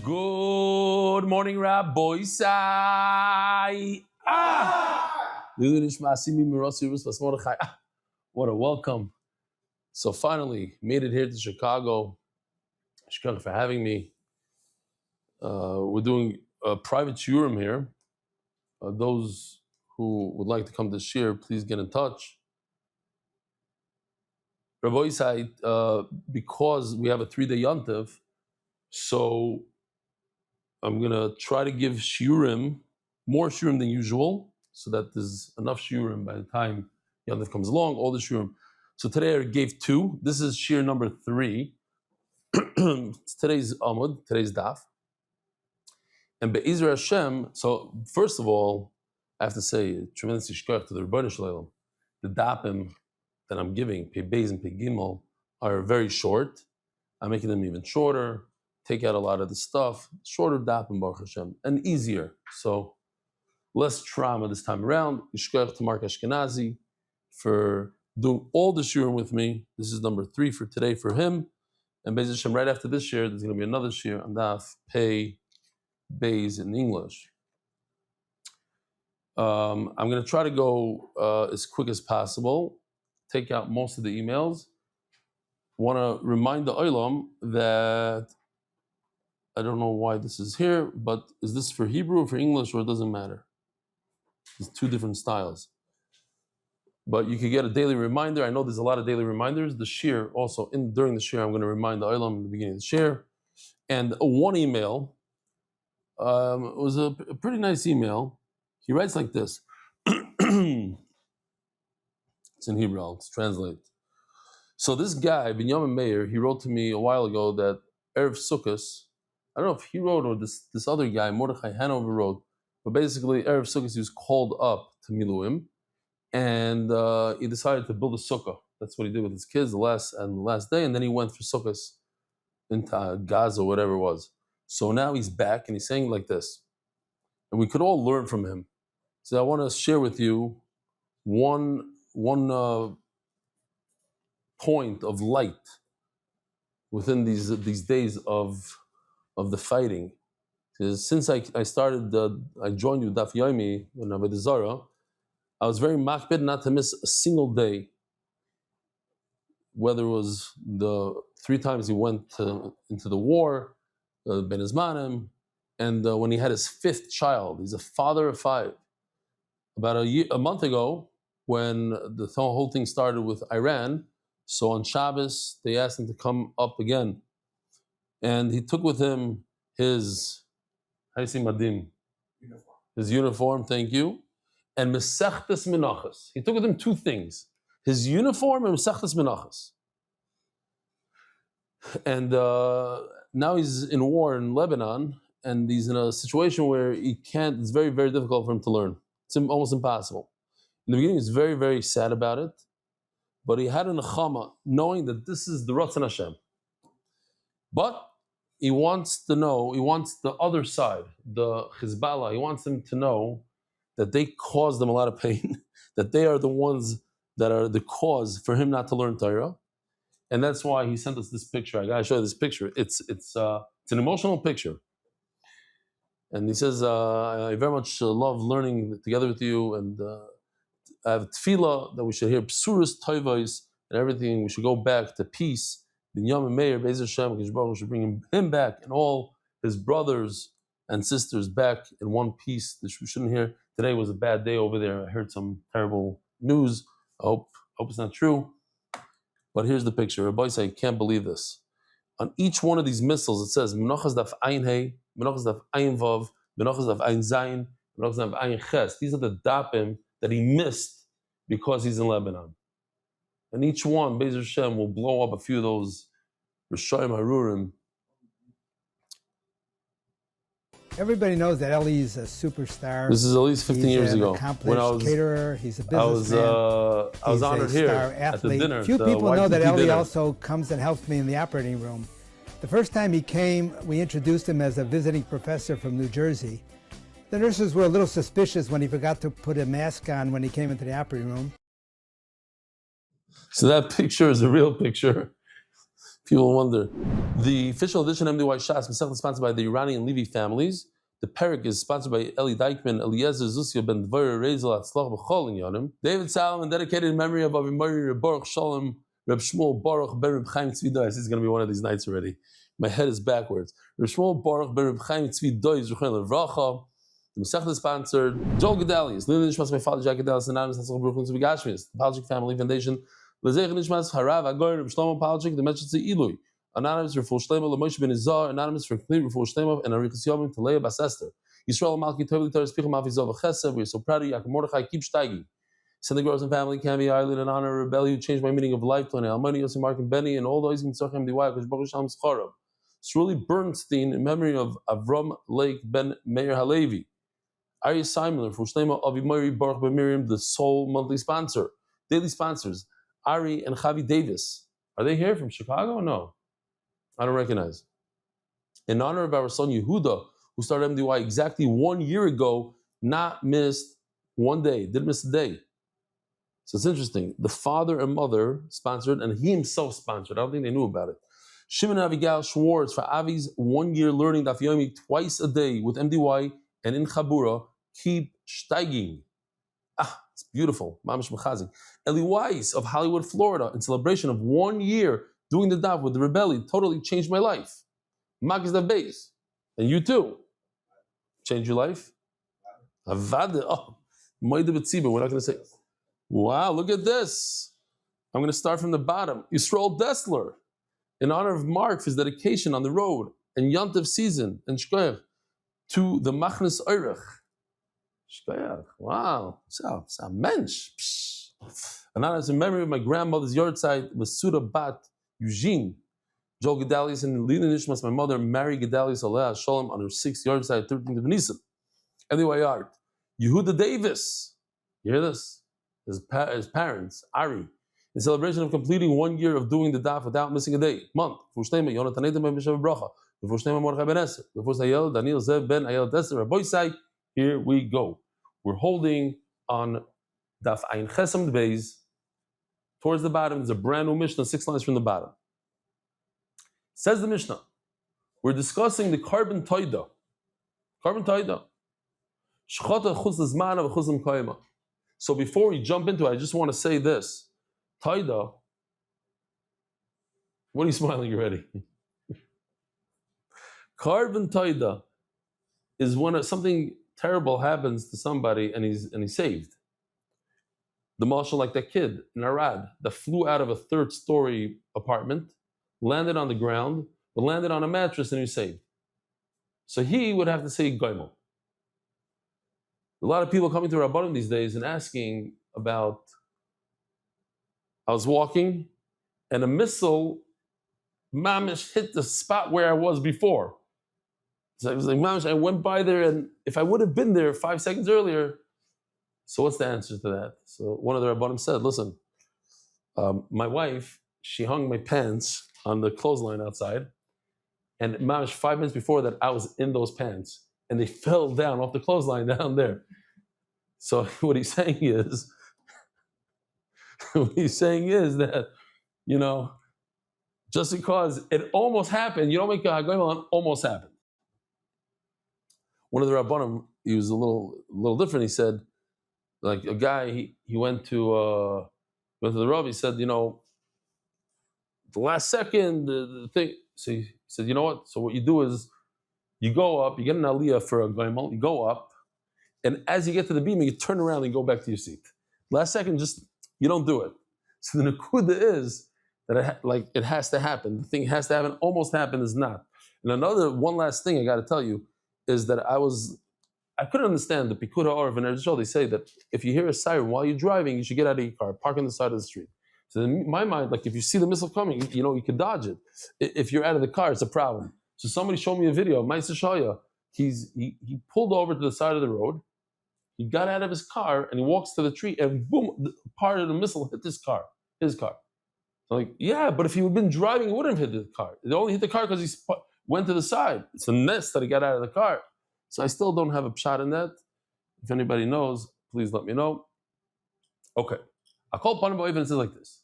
Good morning, Rabbi Sai. What a welcome. So finally, made it here to Chicago. Shukran for having me. We're doing a private shiurim here. Those who would like to come to shir, please get in touch. Rabbi Sai, because we have a 3-day yontiv, so I'm gonna try to give shiurim, more shiurim than usual, so that there's enough shiurim by the time yontiv comes along, all the shiurim. So today I gave 2. This is shir number 3. It's today's Amud, today's Daf. And Be'ezra Hashem, so first of all, I have to say, tremendous yishkach to the Rebbeinu Shalom. The Dapim that I'm giving, Pei Beis and Pei Gimel, are very short. I'm making them even shorter, take out a lot of the stuff, shorter Dapim, Baruch Hashem, and easier. So less trauma this time around. Yishkach to Mark Ashkenazi for doing all the shiurim with me. This is number 3 for today for him. And Be'ez Hashem, right after this shir, there's going to be another shir on Daf Pei Beis in English. I'm going to try to go as quick as possible, take out most of the emails. Want to remind the Olam that I don't know why this is here, but is this for Hebrew or for English, or it doesn't matter? There's 2 different styles. But you can get a daily reminder. I know there's a lot of daily reminders. The shir also, during the shir, I'm going to remind the Olam in the beginning of the shir. And one email, it was a pretty nice email. He writes like this. It's in Hebrew, I'll translate. So this guy, Binyamin Meir, he wrote to me a while ago that Erev Sukkos, I don't know if he wrote or this other guy, Mordechai Hanover wrote, but basically Erev Sukkos, he was called up to Miluim, and he decided to build a sukkah. That's what he did with his kids the last day, and then he went for sukkahs into Gaza, whatever it was. So now he's back, and he's saying like this, and we could all learn from him. So I want to share with you one point of light within these days of the fighting. Since I started, I joined with Daf Yomi when I was Zara, I was very makpid not to miss a single day, whether it was the 3 times he went into the war, Ben Izmanim, and when he had his 5th child. He's a father of 5. About a month ago, when the whole thing started with Iran, so on Shabbos, they asked him to come up again. And he took with him his, how do you say madim? Uniform. His uniform, thank you. And Mesechtes Menachos. He took with him 2 things. His uniform and Mesechtes Menachos. And now he's in war in Lebanon, and he's in a situation where it's very, very difficult for him to learn. It's almost impossible. In the beginning, he's very, very sad about it, but he had a nechama, knowing that this is the Ratzon Hashem. But he wants to know, he wants the other side, the Hezbollah, he wants them to know that they caused them a lot of pain, that they are the ones that are the cause for him not to learn Torah. And that's why he sent us this picture. I gotta show you this picture. It's an emotional picture. And he says, I very much love learning together with you, and I have tefillah that we should hear psuras toivos and everything. We should go back to peace. Binyamin Meir, Be'ez Hashem, we should bring him back and all his brothers and sisters back in one piece. We shouldn't hear, today was a bad day over there. I heard some terrible news. I hope it's not true. But here's the picture. Rabbi said, I can't believe this. On each one of these missiles, it says, Menachos daf ayin hey, Menachos daf ayin vav, Menachos daf ayin zayin, Menachos daf ayin ches. These are the dapim that he missed because he's in Lebanon. And each one, Be'ez Hashem, will blow up a few of those Rishayim Harurim. Everybody knows that Eli is a superstar. This is at least 15 years ago. He's an accomplished caterer. He's a businessman. I was honored here at the dinner. Few people know that Eli also comes and helps me in the operating room. The first time he came, we introduced him as a visiting professor from New Jersey. The nurses were a little suspicious when he forgot to put a mask on when he came into the operating room. So that picture is a real picture. If People wonder. The official edition of MDY Shas is sponsored by the Iranian Levi families. The Perek is sponsored by Eli Dykman, Eliezer Zusio Ben Dvar Rezel Atzlach B'Chol in Yonim. David Salomon, dedicated in memory of Avimari Baruch Shalom Reb Shmuel Baruch Ben Reb Chaim Tzvi Dois. This is going to be one of these nights already. My head is backwards. Reb Shmuel Baruch Ben Reb Chaim Tzvi Dois Ruchen Levracha. The Masechta is sponsored. Joel Gedalius, Lili Nishmas, my father Jack Gedalius, Anonymous, Hatzlach Baruch Tzvi Gashmias, the Palchik Family Foundation. Lezech Nishmas Harav Agoy Reb Shlomo Palchik, the Menachos Ilui. Anonymous for full shlema, Lamoshe ben Izar, anonymous for complete full shlema, and Ariel to Leiba Bas Esther. Yisrael Malki Tovli Torres Pichel Mafizov Chesed. We are so proud of you. Yaakov Mordechai, keep steiging. Send the girls and family, Cami Island, in honor of Rebel, you changed my meaning of life. To Almani, Yossi, Mark, and Benny, and all those in Tzachim Diwai, because Baruch Shalom Scharav. Shirley Bernstein, in memory of Avram Lake Ben Meir Halevi. Ariel Simler for shlema of Imari Baruch Ben Miriam, the sole monthly sponsor. Daily sponsors, Ari and Chavi Davis. Are they here from Chicago or no? I don't recognize. In honor of our son Yehuda, who started MDY exactly 1 year ago, not missed one day, didn't miss a day. So it's interesting. The father and mother sponsored, and he himself sponsored. I don't think they knew about it. Shimon and Abigail Schwartz for Avi's 1 year learning Daf Yomi twice a day with MDY and in Chabura. Keep steiging. It's beautiful. Mamish Mechazik. Eli Weiss of Hollywood, Florida, in celebration of 1 year doing the daf with the rebellion, totally changed my life. Makis the base. And you too. Change your life? Avada. Oh, we're not going to say. Wow, look at this. I'm going to start from the bottom. Yisrael Dessler, in honor of Mark for his dedication on the road and Yontif season and Shkoyach to the Machnes Eirech. Shkoyach. Wow. So a mensch. And honor in memory of my grandmother's yard site, Masuda Bat Eugene, Joel Gedalius, and Lina Nishmas, my mother, Mary Gedalius Aleh Shalom, on her 6th yard side, 13th of Nisan. Anyway, art. Yehuda Davis, you hear this? His parents, Ari, in celebration of completing 1 year of doing the daf without missing a day, month. Yonatan Edom ben Mishav Bracha, the first name of Mordechai ben Esther, the first Ayel, Daniel Zev ben Ayel Esther, Rabbi Sai. Here we go. We're holding on Daf Ayin Chesam Beis. Towards the bottom, there's a brand new Mishnah, 6 lines from the bottom. Says the Mishnah, we're discussing the carbon toida. Carbon toida. So before we jump into it, I just want to say this. Toida, what are you smiling already? Carbon toida is when something terrible happens to somebody and he's saved. The marshal, like that kid in Arad that flew out of a 3rd-story apartment, landed on the ground, but landed on a mattress and he was saved. So he would have to say Goimel. A lot of people coming to Rabbanim these days and asking about, I was walking and a missile, mamish, hit the spot where I was before. So I was like, mamish, I went by there, and if I would have been there 5 seconds earlier, so what's the answer to that? So one of the Rabbanim said, listen, my wife, she hung my pants on the clothesline outside, and mamish 5 minutes before that, I was in those pants, and they fell down off the clothesline down there. So what he's saying is, that, just because it almost happened, you don't make a hagoyim on almost happened. One of the Rabbanim, he was a little different. He said, like a guy, he went to the Rav. He said, the last second, the thing. So he said, you know what? So what you do is, you go up, you get an aliyah for a goimel, you go up, and as you get to the beam, you turn around and go back to your seat. Last second, you don't do it. So the nekuda is that it has to happen. The thing has to happen. Almost happened is not. And one last thing I got to tell you is that I couldn't understand the Pikuda Orav and Eretz Yisrael. They say that if you hear a siren while you're driving, you should get out of your car, park on the side of the street. So in my mind, like if you see the missile coming, you could dodge it. If you're out of the car, it's a problem. So somebody showed me a video. Ma'aser Shaya, he pulled over to the side of the road. He got out of his car and he walks to the tree, and boom, part of the missile hit his car. So like, yeah, but if he had been driving, he wouldn't have hit the car. It only hit the car because he went to the side. It's a nest that he got out of the car. So I still don't have a pshat in that. If anybody knows, please let me know. Okay. I call Panim Ba'oven and says like this.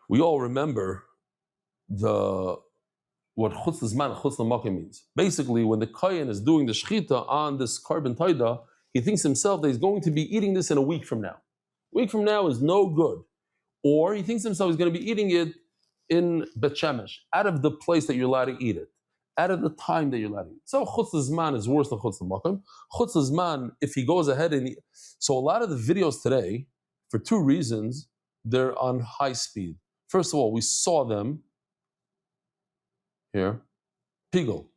We all remember what chutz l'zman and chutz l'makom means. Basically, when the kohen is doing the shechita on this carbon taida, he thinks himself that he's going to be eating this in a week from now. A week from now is no good. Or he thinks himself he's going to be eating it in Bet Shemesh, out of the place that you're allowed to eat it, out of the time that you're allowed to eat it. So chutz l'zman is worse than chutz l'makom. Chutz l'zman, if he goes ahead and... So a lot of the videos today, for two reasons, they're on high speed. First of all, we saw them here. Pigel.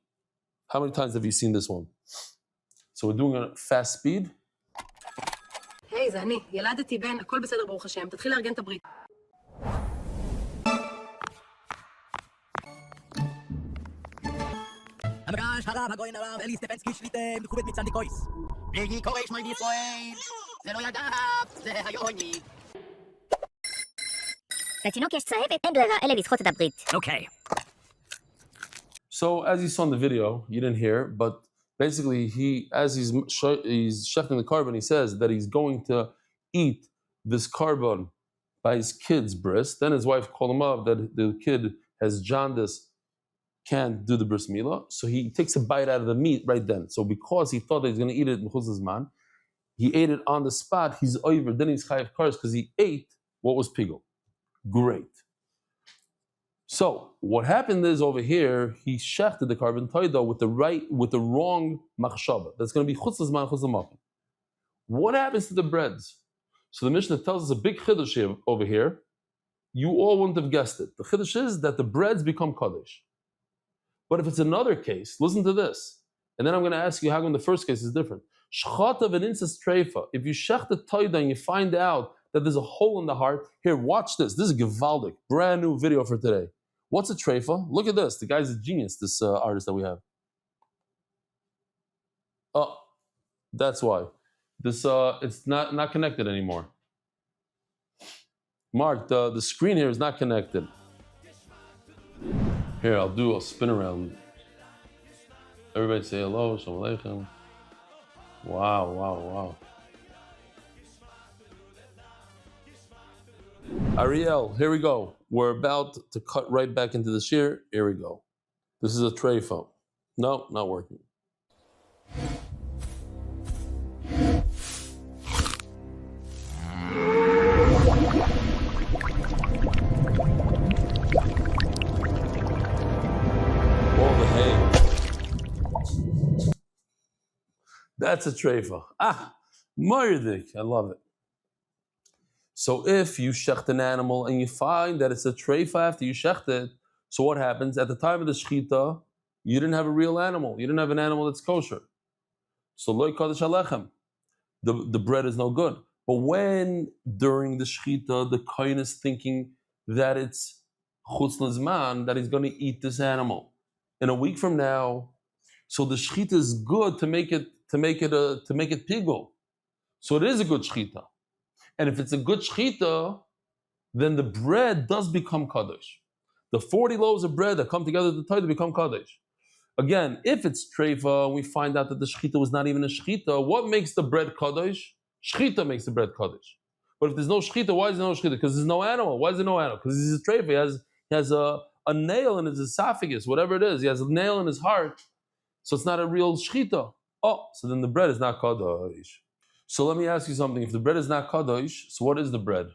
How many times have you seen this one? So we're doing it at fast speed. היי, זה אני. ילדתי בן, הכל בסדר ברוך השם. תתחיל לארגן את הברית. המגש הרב הגויין הרב אלי סטפנסקי שליטה מחובד מצד דיקויס. בגי קורש מוי בישראל, זה לא ילדיו, זה היומי. לתינוק יש צהבת, אין ברירה אלא לסחוט את הברית. אוקיי. So as you saw in the video, you didn't hear, but basically as he's shechting the carbon, he says that he's going to eat this carbon by his kid's breast. Then his wife called him up that the kid has jaundice, can't do the bris milah, so he takes a bite out of the meat right then. So because he thought that he's going to eat it mechutz l'zman, he ate it on the spot. He's over. Then he's chayav kares because he ate what was pigel. Great. So what happened is over here he shechted the carbon taida with the wrong machshava. That's going to be chutz l'zman, chutz l'makom. What happens to the breads? So the Mishnah tells us a big chiddush over here. You all wouldn't have guessed it. The chiddush is that the breads become kaddish. But if it's another case, listen to this, and then I'm going to ask you how come the first case is different. Shchata v'nintzas treifa. If you shech the taida and you find out that there's a hole in the heart, here, watch this. This is Givaldic, brand new video for today. What's a treifa? Look at this. The guy's a genius, this artist that we have. Oh, that's why. This it's not connected anymore. Mark, the screen here is not connected. Here, I'll do a spin around. Everybody say hello, shalom aleichem. Wow, wow, wow. Ariel, here we go. We're about to cut right back into the shear. Here we go. This is a tray phone. No, not working. All the hay. That's a treifa. Moirdik. I love it. So if you shecht an animal and you find that it's a treifa after you shecht it, so what happens? At the time of the shechita, you didn't have a real animal. You didn't have an animal that's kosher. So loy kadosh alechem. The bread is no good. But when during the shechita, the kohen is thinking that it's chutz l'zman, that he's going to eat this animal in a week from now, so the shechita is good to make it pigul. So it is a good shechita. And if it's a good shechita, then the bread does become kaddish. The 40 loaves of bread that come together at the taida become kaddish. Again, if it's treifa and we find out that the shechita was not even a shechita, what makes the bread kaddish? Shechita makes the bread kaddish. But if there's no shechita, why is there no shechita? Because there's no animal. Why is there no animal? Because he's a treifa. He has a nail in his esophagus, whatever it is. He has a nail in his heart. So it's not a real shechita. Oh, so then the bread is not kaddish. So let me ask you something. If the bread is not kaddish, so what is the bread?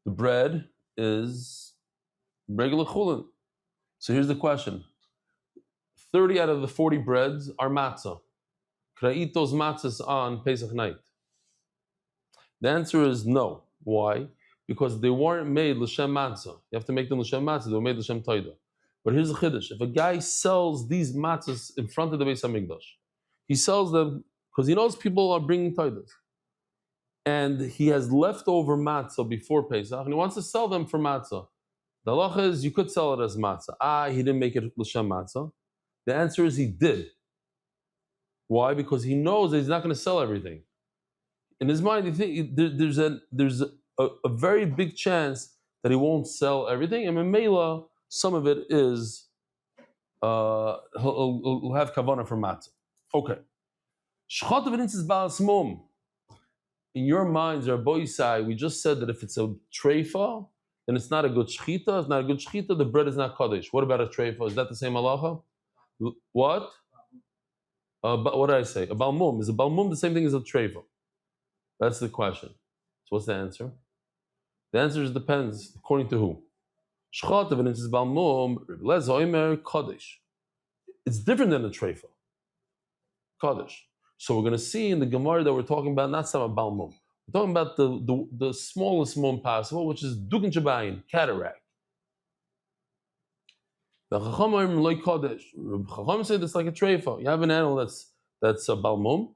The bread is regular chulin. So here's the question. 30 out of the 40 breads are matzah. Could I eat those matzahs on Pesach night? The answer is no. Why? Because they weren't made l'shem matzah. You have to make them l'shem matzah. They were made l'shem taida. But here's the chiddush. If a guy sells these matzahs in front of the Beis HaMikdash, he sells them because he knows people are bringing taidas. And he has leftover matzah before Pesach, and he wants to sell them for matzah. The halacha is you could sell it as matzah. He didn't make it l'shem matzah. The answer is he did. Why? Because he knows that he's not going to sell everything. In his mind, there's a very big chance that he won't sell everything, and Memela, some of it is he'll have kavanah for matzah. Okay. In your minds, Rabbi Yisai, we just said that if it's a treifa, then it's not a good shechita. It's not a good shechita. The bread is not kaddish. What about a treifa? Is that the same halacha? What? But what did I say? A balmum. Is a balmum the same thing as a treifa? That's the question. So what's the answer? The answer is depends according to who. Shchata v'nitzis balmum Lez Omer kaddish. It's different than a treifa. Kaddish. So we're going to see in the Gemara that we're talking about not some balmum. We're talking about the smallest mum possible, which is dukin shabayin, cataract. The Chacham like Kaddish. Chacham say that's like a treifa. You have an animal that's a balmum,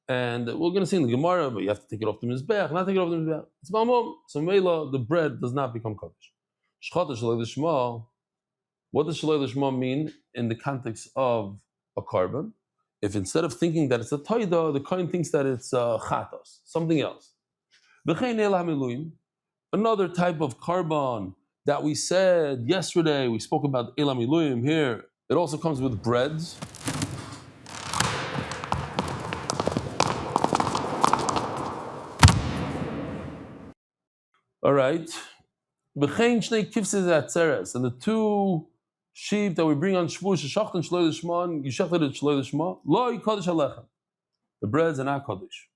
and we're going to see in the Gemara, but you have to take it off the mizbeach, not take it off the mizbeach. It's balmum. So Mela, the bread does not become Kaddish. Shchata shalei l'shma. What does shalei l'shma mean in the context of a carbon? If instead of thinking that it's a taida, the kohen thinks that it's a chatos, something else. Another type of carbon that we said yesterday, we spoke about Elam Iluyim here. It also comes with breads. All right. And the two sheep that we bring on Shavuos, Shechach and Shloi Lishman, Yishachted and Shloi Lishma, Lo Kaddish Alechem. The breads are not Kaddish.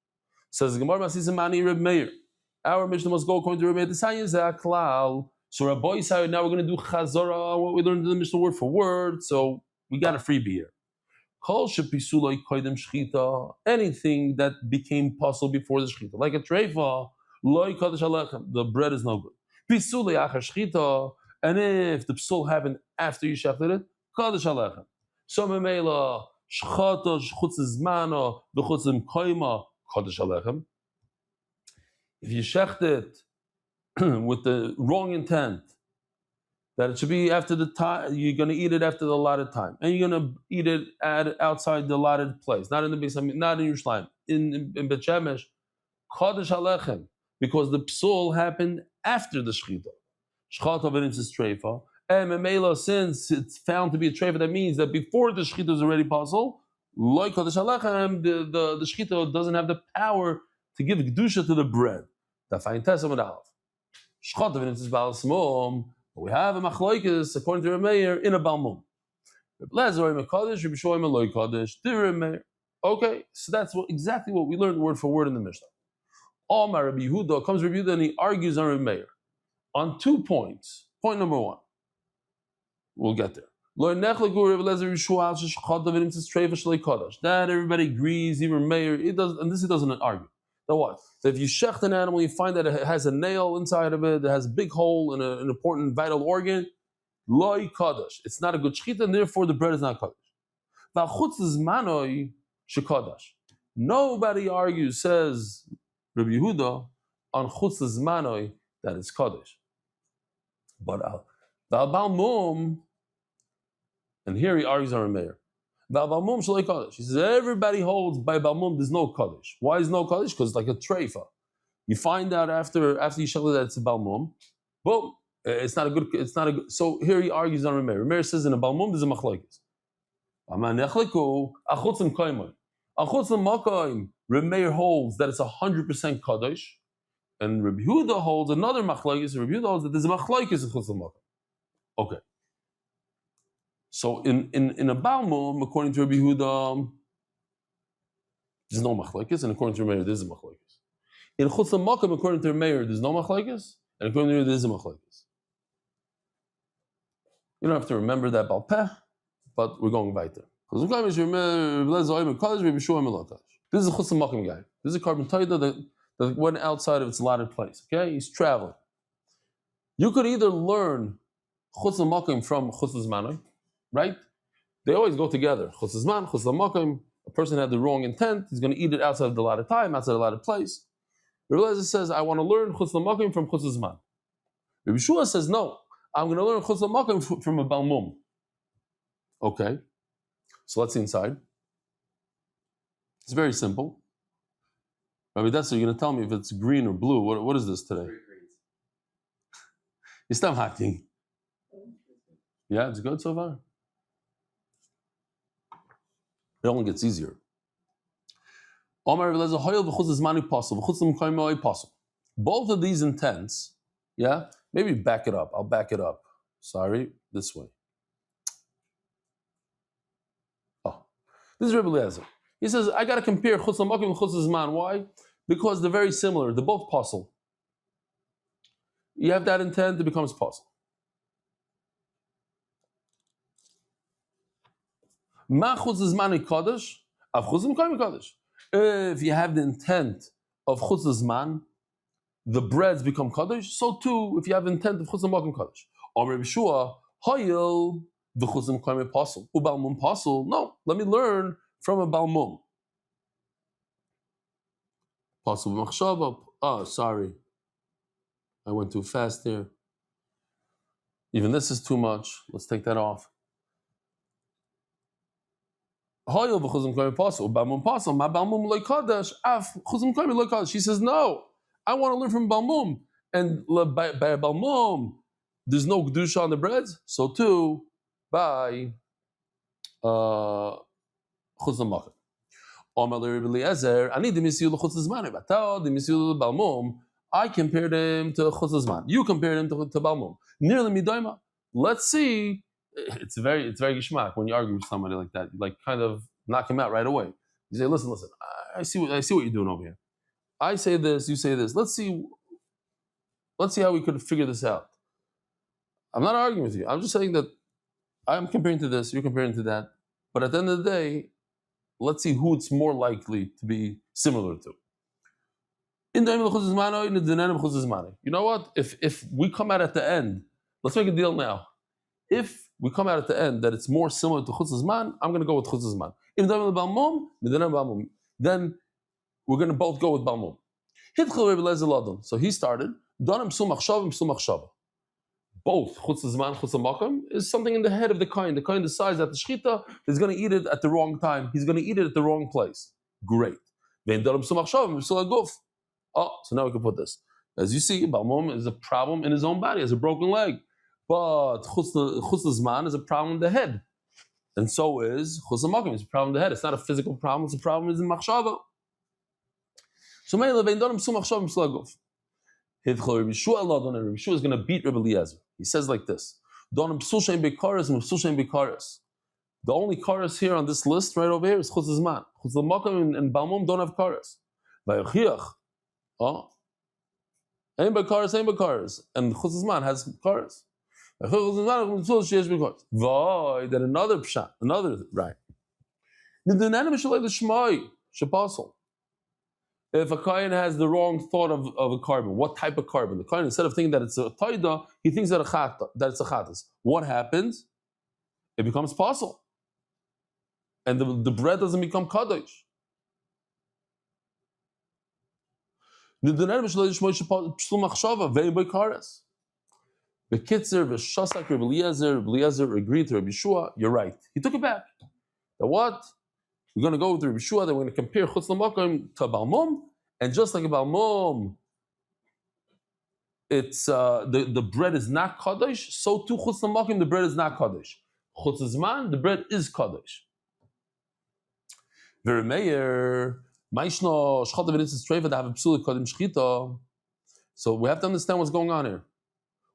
Says the Gemara Masisa Mani Reb Meir. Our Mishnah must go according to Reb Meir. The Sanya is a klal. So Rabbi Yisrael, now we're going to do Chazara, what we learned in the Mishnah word for word. So we got a freebie here. Kol shepisuloi koidem shchita. Anything that became possible before the shchita, like a treifa, Lo Kaddish Alechem. The bread is no good. Pisuloi achar shchita. And if the psul happened after you shechted it, Kaddish Alechem. So memela shchata shchutz zmana b'chutzim koima Kaddish Alechem. If you shecht it with the wrong intent, that it should be after the time, you're going to eat it after the allotted time, and you're going to eat it outside the allotted place, not in the Beis, not in Yerushalayim, in Bet Shemesh, Kaddish Alechem, because the psul happened after the shchita. Shchata v'nitzis treifa, and memela, since it's found to be a treifa, that means that before the shchita is already possible, like Kaddish Alechem, the shchita doesn't have the power to give kedusha to the bread. The fine testament of Shchata v'nitzis bal smom. We have a machlokes according to Reb Meir in a balmum. Reb Lezer oim kaddish, Reb Shoim loy kaddish. Reb Meir. Okay, so that's exactly what we learned word for word in the Mishnah. Omar Rabbi Yehuda comes Rabbi Yehuda and he argues on Reb Meir on 2 points. Point number 1. We'll get there. That everybody agrees, even Meir, it does, and this he doesn't argue. Now what? So if you shecht an animal, you find that it has a nail inside of it, it has a big hole in an important vital organ, loy kaddish. It's not a good shechita, and therefore the bread is not kaddish. Nobody argues, says Rabbi Yehuda, on chutz zmanoi that it's kaddish. But the balmum, and here he argues on Meir. Balmum shalei kaddish. He says everybody holds by balmum there's no kaddish. Why is no kaddish? Because it's like a treifa. You find out after you show that it's a balmum, boom, it's not a good. So here he argues on Meir. Meir says in a balmum there's a machlokes. Meir holds that it's 100% kaddish, and Rabbi Yehuda holds another machlokes. Rabbi Yehuda holds that there's a machlokes in chutz l'makom. Okay. So in a balmum, according to Rabbi Yehuda, there's no machlokes, and according to Meir, there's a machlokes. In chutz l'makom, according to Meir, there's no machlokes, and according to Meir, there's a machlokes. You don't have to remember that balpeh, but we're going weiter. This is a chutz l'makom guy. This is a carbon taida that went outside of its allotted place. Okay, he's traveling. You could either learn chutz l'makom from chutz l'zmanoi, right? They always go together. Chutz l'zman, chutz l'makom. A person had the wrong intent. He's going to eat it outside of the allotted time, outside of the allotted place. Rabbi Eliezer says, I want to learn chutz l'makom from chutz l'zman. Rabbi Shua says, no, I'm going to learn chutz l'makom from a balmum. Okay, so let's see inside. It's very simple. Rabbi Detzer, you're going to tell me if it's green or blue. What is this today? You stop hacking. Yeah, it's good so far. It only gets easier. Both of these intents, Yeah? Maybe back it up. I'll back it up. Sorry, this way. Oh, this is Rebbe Eliezer. He says, I got to compare Chutz L'Makom and Chutz L'Zman. Why? Because they're very similar. They're both puzzle. You have that intent, it becomes puzzle. Ma Chutz L'Zman Kodesh, Av Chutz L'Makom Kodesh. If you have the intent of Chutz L'Zman, the breads become Kodesh. So too, if you have the intent of Chutz L'Makom Kodesh. Or Rebbe Shua, Hayil, the Chutz L'Makom Puzzle. Ubal Mum Puzzle. No, let me learn from a Balmum. Puzzle Machshava. Oh, sorry. I went too fast here. Even this is too much. Let's take that off. She says, no, I want to learn from Balmum. And by Balmum, there's no Kedusha on the breads. So too, by Chutz L'Makom. I compared him to Chutz L'Zman. You compared him to Balmum. Nearly Midaima. Let's see. It's very geschmack when you argue with somebody like that. You kind of knock him out right away. You say, listen. I see what you're doing over here. I say this, you say this. Let's see how we could figure this out. I'm not arguing with you. I'm just saying that I'm comparing to this, you're comparing to that. But at the end of the day, let's see who it's more likely to be similar to. You know what? If we come out at the end, let's make a deal now. If we come out at the end that it's more similar to Chutz L'Zman, I'm going to go with Chutz L'Zman. Then we're going to both go with Balmum. So he started. Both Chutz L'Zman, Chutz L'Makom is something in the head of the kohen. The kohen decides that the shechita is going to eat it at the wrong time. He's going to eat it at the wrong place. Great. Oh, so now we can put this. As you see, Balmum is a problem in his own body, has a broken leg. But Chutz L'Zman is a problem in the head. And so is Chutz L'Makom. It's a problem in the head. It's not a physical problem, it's a problem in machshava. So Rabbi Yeshua is going to beat Rebbe Eliezer. He says like this. The only karas here on this list right over here is Chutz L'Zman. Chutz L'Makom and Balmum don't have karas. Oh, ain't by karas. And Chutz L'Zman has karas. Then another pshat, another right. If a kohen has the wrong thought of a carbon, what type of carbon? The kohen, instead of thinking that it's a taida, he thinks that it's a chatas. What happens? It becomes pasul. And the bread doesn't become kadosh. The Kitzer, V'shasak, Rebbe Eliezer agreed to Rebbe Yeshua. You're right. He took it back. That what? We're going to go with Rebbe Yeshua, that we're going to compare Chutz L'Makom to Balmum, and just like a Balmum, it's the bread is not Kadosh, so too Chutz L'Makom, the bread is not Kadosh. Chutz L'Zman, the bread is Kadosh. V'Remeir, Maishno, Shchata V'nitzis Treifa, that have a psula Kodim Shchita. So we have to understand what's going on here.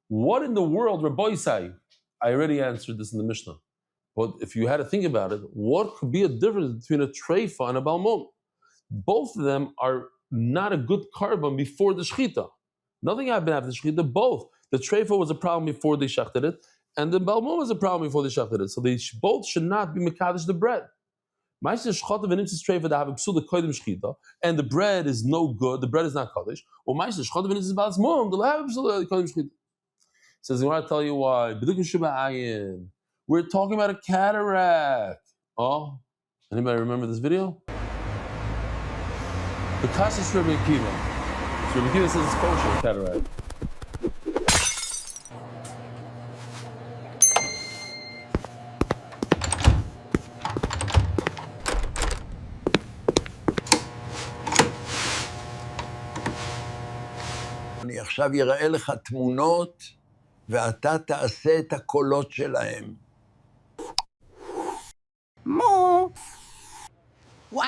What in the world, Rabbi say? I already answered this in the Mishnah. But if you had to think about it, what could be a difference between a treifa and a balmum? Both of them are not a good carbon before the shechita. Nothing happened after the shechita. Both. The treifa was a problem before they shechted it, and the balmum was a problem before they shechted it. So they both should not be mekadosh the bread. And the bread is no good. The bread is not kaddish. Says, I want to tell you why. We're talking about a cataract. Oh, anybody remember this video? The Kassis Rebbe Akiva. So Rebbe Akiva says it's kosher, cataract. אני עכשיו יראה לך תמונות, ואתה תעשה את הקולות שלהם. מו! וואו!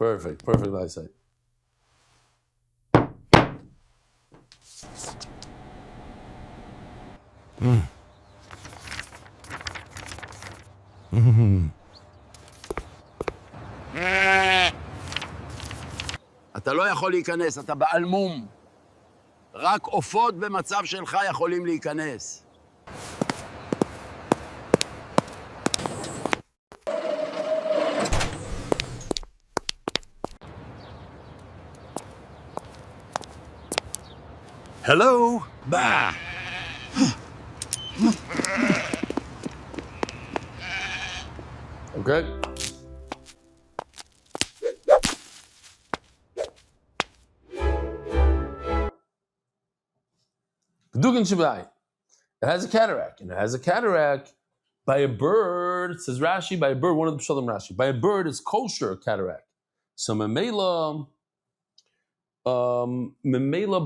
Perfect. Perfect eyesight. אתה לא יכול להיכנס, אתה בעל מום. רק עופות במצב שלך יכולים להיכנס. Hello? Bah! Okay. Dugan Shabai. It has a cataract, and it has a cataract by a bird. It says Rashi, by a bird, one of the Pshalim Rashi. By a bird, it's kosher cataract. So Memela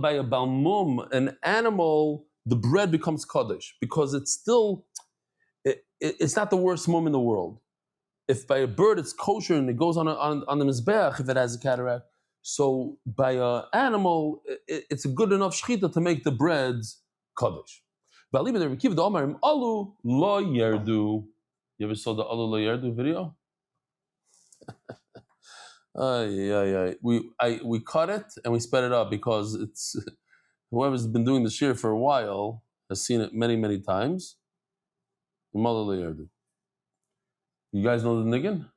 by a balmum, an animal, the bread becomes kaddish because it's still, it's not the worst mum in the world. If by a bird it's kosher and it goes on the mizbeach, if it has a cataract, so by an animal, it's a good enough shechita to make the breads kaddish. You ever saw the alu lo yerdu video? We cut it and we sped it up because it's whoever's been doing the shir for a while has seen it many times. You guys know the niggin?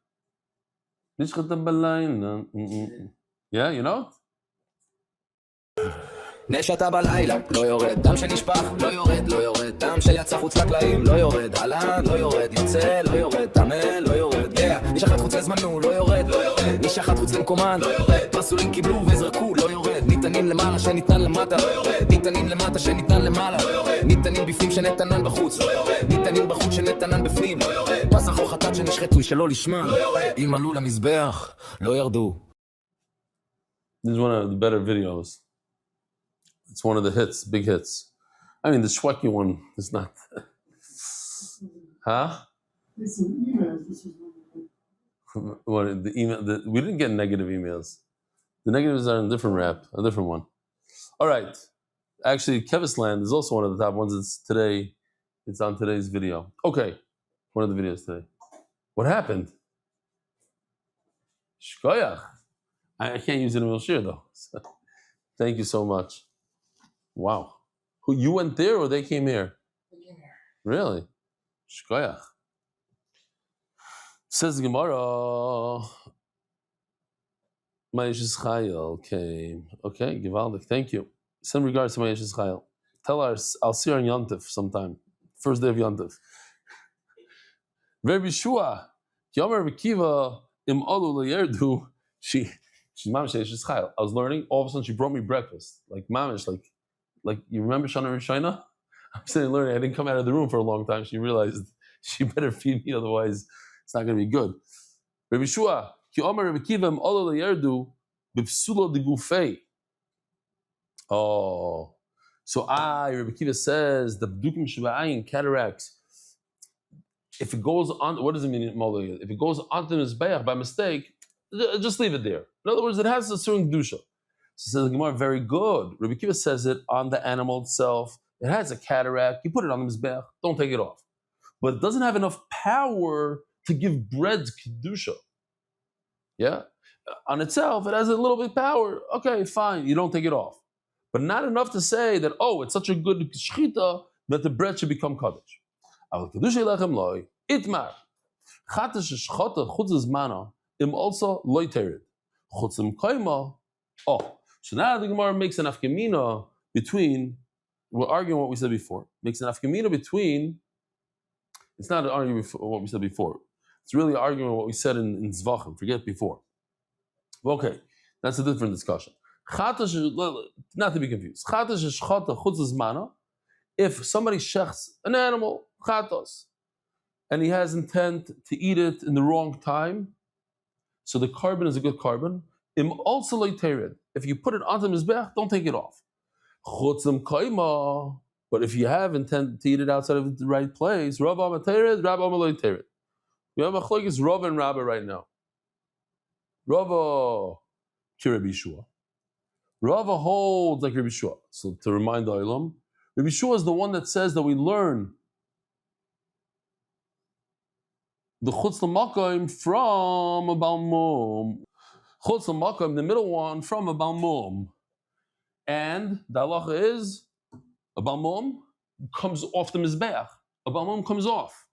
Yeah, you know it? נשתה בלילה, לא יורד, דם שנשפך, לא יורד, לא יורד, דם שיצא חוץ לקלעים, לא יורד, עלה, לא יורד, יוצא, לא יורד, טמא, לא יורד, איש אחד חוץ לזמנו, לא יורד, לא יורד, איש אחד חוץ למקומן, לא יורד, פסולים קיבלו וזרקו, לא יורד, ניתנים למעלה שניתן למטה, לא יורד, ניתנים למטה שניתן למעלה, לא יורד, ניתנים בפנים שנתנן בחוץ, לא יורד, ניתנים בחוץ שנתנן בפנים, לא יורד, פסח או חטאת שנשחטו שלא לשמה, לא יורד, אם עלו למזבח, לא ירדו. This is one of the better videos. It's one of the hits, big hits. I mean, the Shweki one is not. Huh? There's some emails. This is one of What, the email? We didn't get negative emails. The negatives are in a different wrap, a different one. All right. Actually, Kevisland is also one of the top ones. It's today. It's on today's video. Okay. One of the videos today. What happened? Shkoyach. I can't use it in real shir though. So, thank you so much. Wow. Who, you went there or they came here? They came here. Really? Shkoyach. Says the Gemara. Ma'ishes Chayil came. Okay, Givaldik. Thank you. Send regards to Ma'ishes Chayil. Tell us, I'll see her on Yontif sometime. First day of Yontif. Rabbi Shua. Kyomer Rekiva im Olu Layerdu. She's Mamish Ma'ishes Chayil. I was learning. All of a sudden, she brought me breakfast. Like Mamish, like you remember Shana Rishayna? I'm sitting learning. I didn't come out of the room for a long time. She realized she better feed me, otherwise it's not going to be good. Rabbi Shua, ki omer Rabbi Kiva im olo leyerdu b'psulo de gufei. Oh, so Rabbi Kiva says the b'dukim sheba'ayin cataracts. If it goes on, what does it mean? If it goes onto the mizbeach by mistake, just leave it there. In other words, it has a certain kedusha. So says the Gemara, very good. Rabbi Kiva says it on the animal itself. It has a cataract. You put it on the mizbeach. Don't take it off. But it doesn't have enough power to give bread kedusha. Yeah, on itself, it has a little bit of power. Okay, fine. You don't take it off, but not enough to say that it's such a good shchita that the bread should become kaddish. Aval kedusha lechem loy itmar chatash shchata chutz zmana im also loy tered chutzim koima. So now the Gemara makes an afkamina between, we're arguing what we said before, makes an afkamina between, it's not an argument for what we said before, it's really arguing what we said in Zvachim, forget before. Okay, that's a different discussion. Chatash, not to be confused, chatash is chata chutz zmana, if somebody shechts an animal, chatos, and he has intent to eat it in the wrong time, so the carbon is a good carbon, im also loy tered. If you put it onto the mizbech, don't take it off. Chutzim kaima. But if you have intent to eat it outside of the right place, Rav Amatered, Rav Amaloy Tered. We have a chlokes Rav and Rabba right now. Rava Rabbi Shua. Rava holds like Rabbi Shua. So to remind the Olam, Rabbi Shua is the one that says that we learn the Chutz L'Makom from a Balmum. Chutz L'Makom, the middle one, from a Balmum. And the halacha is a Balmum comes off the Mizbeach. A Balmum comes off.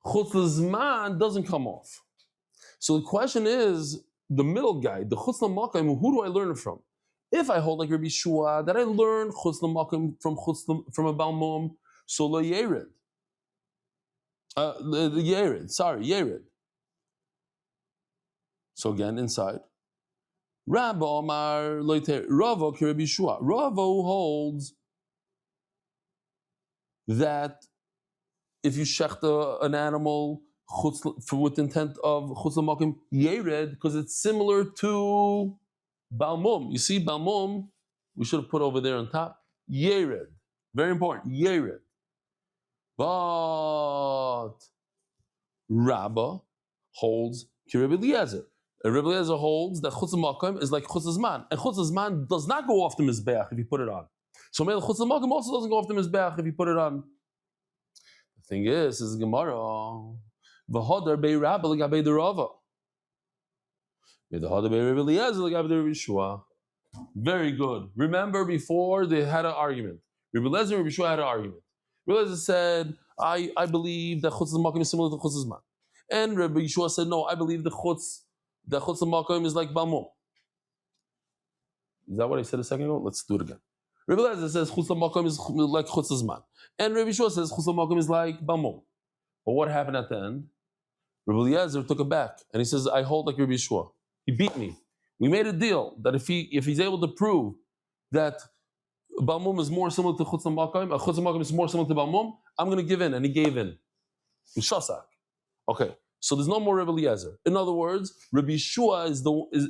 Chutz L'Zman doesn't come off. So the question is, the middle guy, the Chutz L'Makom, who do I learn it from? If I hold like Rabbi Shua, that I learn Chutz L'Makom from a Balmum, so Lo Yered. Yered. So again, inside. Rabba Omar Loiter, Rava Rabbi Shua. Rava holds that if you shecht an animal with intent of Chutz L'Makom Yered, because it's similar to Balmum. You see, Balmum, we should have put over there on top. Yered. Very important. Yered. But Rabba holds Rabbi Eliezer. Rabbi Eliezer holds that Chutz L'Makom is like Chutz L'Zman. And Chutz L'Zman does not go off the Mizbeach if you put it on. So maybe Chutz L'Makom also doesn't go off the Mizbeach if you put it on. The thing is Gemara. V'hodar bei Rabba l'gabei the Rava. V'hodar bei Rabbi Eliezer l'gabei the Rabbi Shua. Very good. Remember before they had an argument. Rabbi Eliezer and Rabbi Shua had an argument. Rabbi Eliezer said, I believe that Chutz L'Makom is similar to Chutz L'Zman. And Rabbi Shua said, no, I believe the Chutz L'Makom is like Balmum. Is that what I said a second ago? Let's do it again. Rabbi Eliezer says Chutz L'Makom is like Chutz L'Zman. And Rabbi Shua says Chutz L'Makom is like Balmum. But what happened at the end? Rabbi Eliezer took it back. And he says, I hold like Rabbi Shua. He beat me. We made a deal that if he's able to prove that Balmum is more similar to Chutz L'Makom, Chutz L'Makom is more similar to Balmum, I'm going to give in. And he gave in. Shasak. Okay, so there's no more Rabbi Eliezer. In other words, Rabbi Shua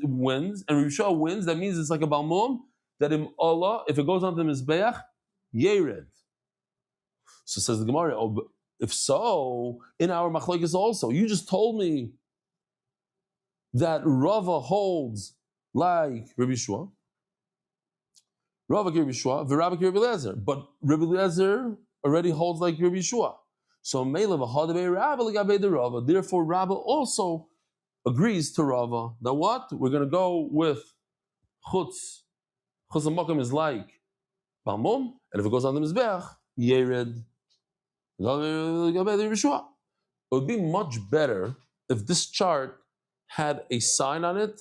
wins, and Rabbi Shua wins. That means it's like a Balmum, that in Allah, if it goes on to Mizbeach, Yered. So says the Gemara, if so, in our Machlokes also, you just told me that Rava holds like Rabbi Shua. Rava Rabbi Shua, V'Rabba Rabbi Eliezer. But Rabbi Eliezer already holds like Rabbi Shua. So Meila v'Hadabei Rabba l'gabei the Rava. Therefore, Rabba also agrees to Rava that what? We're going to go with Chutz. Chutz L'Makom is like Balmum, and if it goes on the Mizbeach, Yered. It would be much better if this chart had a sign on it.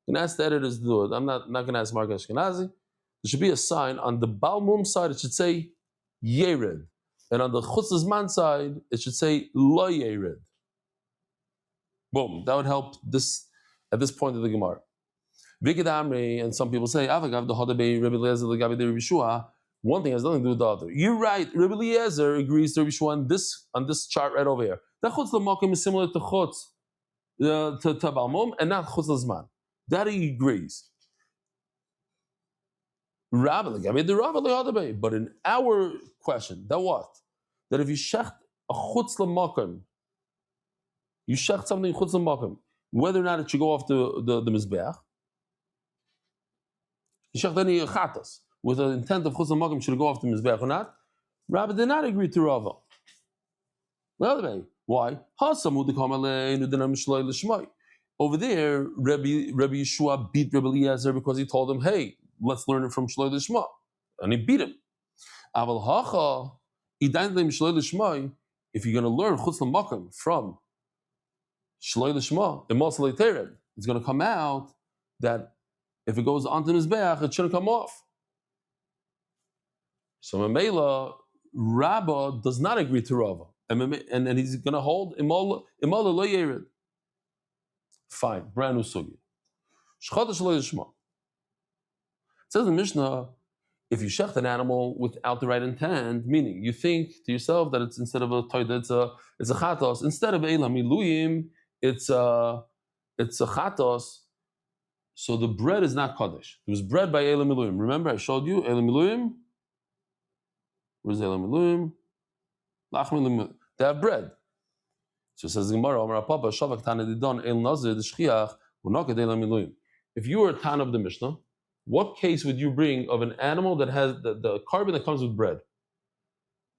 You can ask the editors to do it. I'm not going to ask Mark Ashkenazi. There should be a sign on the Balmum side. It should say Yered, and on the Chutz L'Zman side, it should say Lo Yered. Boom. That would help this at this point of the Gemara. Vikid Amri, and some people say Avagav the Hodabei Rabbi Eliezer l'Gabi the Rabbi Shua. One thing has nothing to do with the other. You're right. Rabbi Eliezer agrees to Rabbi Shua on this chart right over here. That Chutz L'Makom is similar to Chutz to Balmum and not Chutz L'Zman. That he agrees. Rabbi l'Gabi the Rabbi l'Hodabei. But in our question, that what? That if you shecht a Chutz L'Makom, you shecht something Chutz L'Makom, whether or not it should go off the Mizbeach, you shecht any chatas with the intent of Chutz L'Makom should go off the Mizbeach or not, Rabbi did not agree to Rava. Why? Over there, Rabbi Yeshua beat Rabbi Eliezer because he told him, hey, let's learn it from Shloi L'Shma. And he beat him. If you're going to learn Chutz L'Makom from Shloi L'Shma, it's going to come out that if it goes onto Mizbeach, it shouldn't come off. So Mamela, Rabba does not agree to Rava. And he's going to hold Imala Lo Yered. Fine, brand new sugi. Shchata Shloi L'Shma. It says in the Mishnah, if you shecht an animal without the right intent, meaning you think to yourself that it's instead of a toida, it's a chatos. Instead of Eila Miluyim, it's a chatos. So the bread is not kaddish. It was bread by Eila Miluyim. Remember, I showed you Eila Miluyim. Where's Eila Miluyim? Lach Miluyim. They have bread. So it says Gemara, Amar Papa, Shavak Tana Didon El Nazir the Shchiach. If you were a Tan of the Mishnah, what case would you bring of an animal that has the carbon that comes with bread?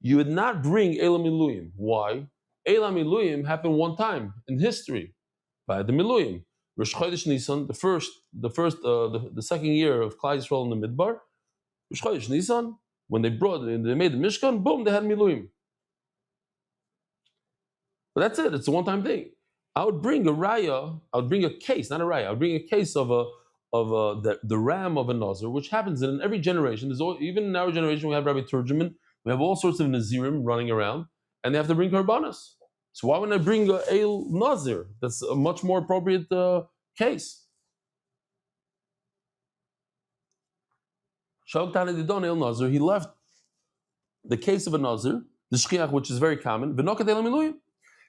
You would not bring Eila Miluyim. Why? Eila Miluyim happened one time in history by the Miluyim. Rosh Chodesh Nisan, the second year of Klal Yisrael in the Midbar, Rosh Chodesh Nisan, when they made the Mishkan, boom, they had Miluyim. But that's it. It's a one-time thing. I would bring a raya. I would bring a case, not a raya. I would bring a case of the ram of a nazir, which happens in every generation. Even in our generation, we have Rabbi Turjuman. We have all sorts of nazirim running around, and they have to bring karbanas. So why wouldn't I bring a el nazir? That's a much more appropriate case. Shalok Tana Didon el nazir. He left the case of a nazir, the shchiach, which is very common. V'nokat el miluyim.